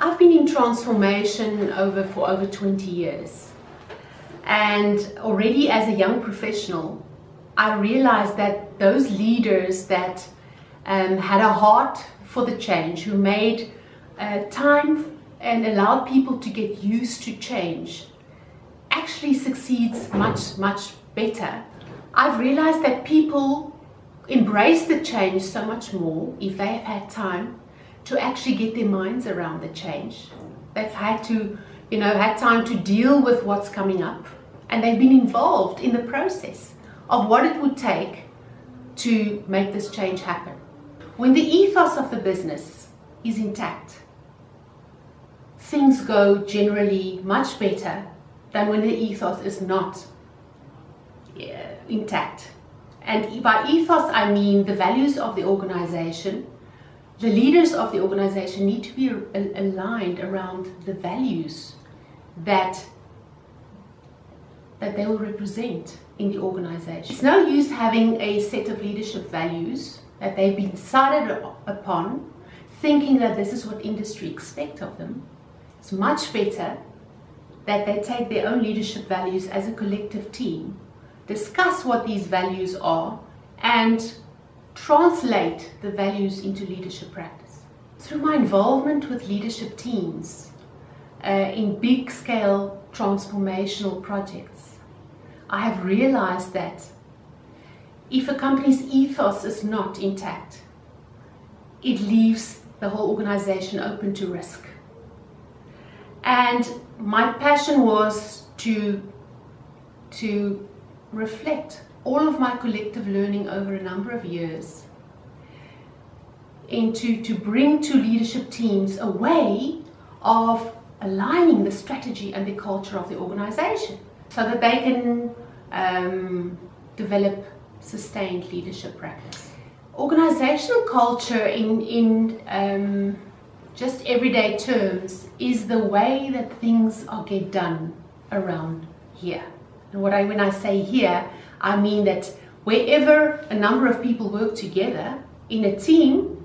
I've been in transformation for over 20 years, and already as a young professional I realized that those leaders that had a heart for the change, who made time and allowed people to get used to change, actually succeeds much better. I've realized that people embrace the change so much more if they have had time to actually get their minds around the change. They've had to, had time to deal with what's coming up, and they've been involved in the process of what it would take to make this change happen. When the ethos of the business is intact, things go generally much better than when the ethos is not intact. And by ethos I mean the values of the organization. The leaders of the organization need to be aligned around the values that they will represent in the organization. It's no use having a set of leadership values that they've been decided upon, thinking that this is what industry expects of them. It's much better that they take their own leadership values as a collective team, discuss what these values are, and translate the values into leadership practice. Through my involvement with leadership teams in big scale transformational projects, I have realized that if a company's ethos is not intact, it leaves the whole organization open to risk. And my passion was to reflect all of my collective learning over a number of years to bring to leadership teams a way of aligning the strategy and the culture of the organization so that they can develop sustained leadership practice. Organizational culture in just everyday terms is the way that things get done around here. And when I say here, I mean that wherever a number of people work together in a team,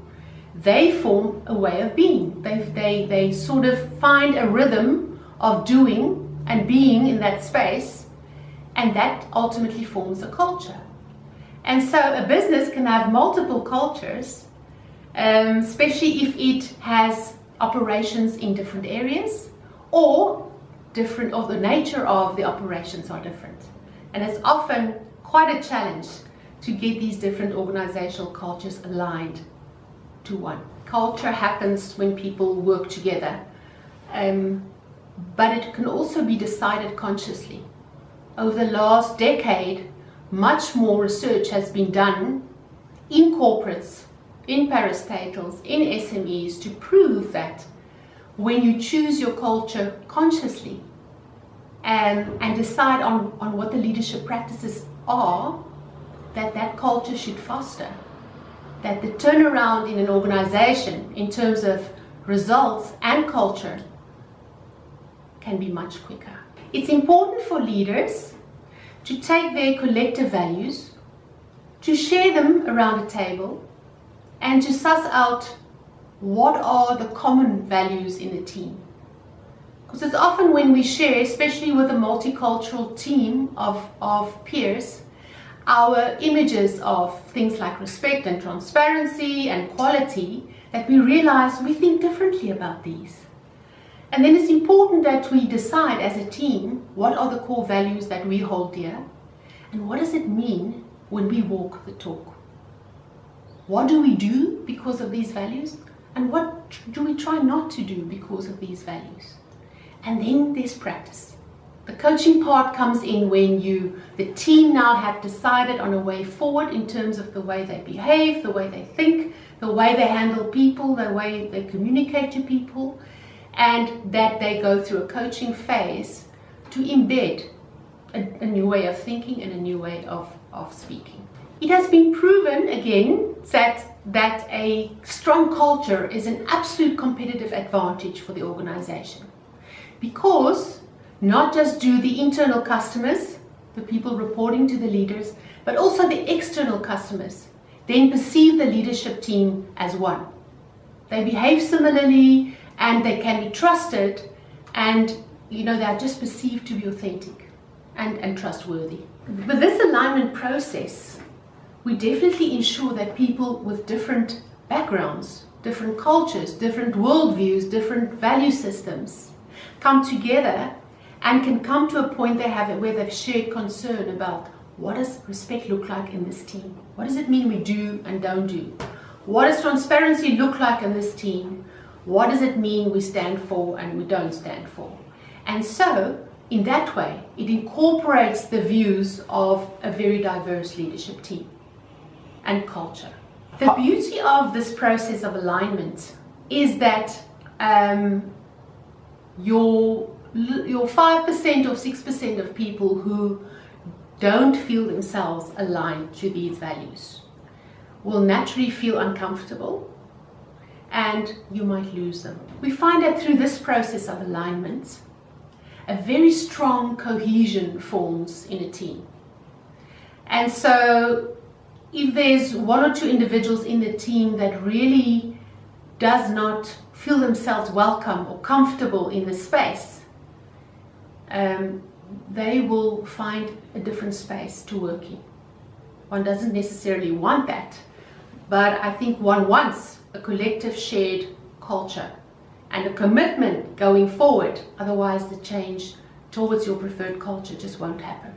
they form a way of being. They sort of find a rhythm of doing and being in that space, and that ultimately forms a culture. And so a business can have multiple cultures, especially if it has operations in different areas, or the nature of the operations are different. And it's often quite a challenge to get these different organizational cultures aligned to one. Culture happens when people work together, but it can also be decided consciously. Over the last decade, much more research has been done in corporates, in parastatals, in SMEs to prove that when you choose your culture consciously and decide on what the leadership practices are, that culture should foster, that the turnaround in an organization in terms of results and culture can be much quicker. It's important for leaders to take their collective values, to share them around a table, and to suss out what are the common values in the team. Because it's often when we share, especially with a multicultural team of peers, our images of things like respect and transparency and quality, that we realize we think differently about these. And then it's important that we decide as a team what are the core values that we hold dear, and what does it mean when we walk the talk. What do we do because of these values, and what do we try not to do because of these values? And then there's practice. The coaching part comes in when the team now have decided on a way forward in terms of the way they behave, the way they think, the way they handle people, the way they communicate to people, and that they go through a coaching phase to embed a new way of thinking and a new way of speaking. It has been proven again that a strong culture is an absolute competitive advantage for the organization, because not just do the internal customers, the people reporting to the leaders, but also the external customers then perceive the leadership team as one. They behave similarly, and they can be trusted, and they are just perceived to be authentic and trustworthy. With this alignment process, we definitely ensure that people with different backgrounds, different cultures, different worldviews, different value systems come together and can come to a point where they've shared concern about what does respect look like in this team? What does it mean we do and don't do? What does transparency look like in this team? What does it mean we stand for and we don't stand for? And so, in that way, it incorporates the views of a very diverse leadership team and culture. The beauty of this process of alignment is that your 5% or 6% of people who don't feel themselves aligned to these values will naturally feel uncomfortable, and you might lose them. We find that through this process of alignment, a very strong cohesion forms in a team. And so if there's one or two individuals in the team that really does not feel themselves welcome or comfortable in the space, they will find a different space to work in. One doesn't necessarily want that, but I think one wants a collective shared culture and a commitment going forward. Otherwise, the change towards your preferred culture just won't happen.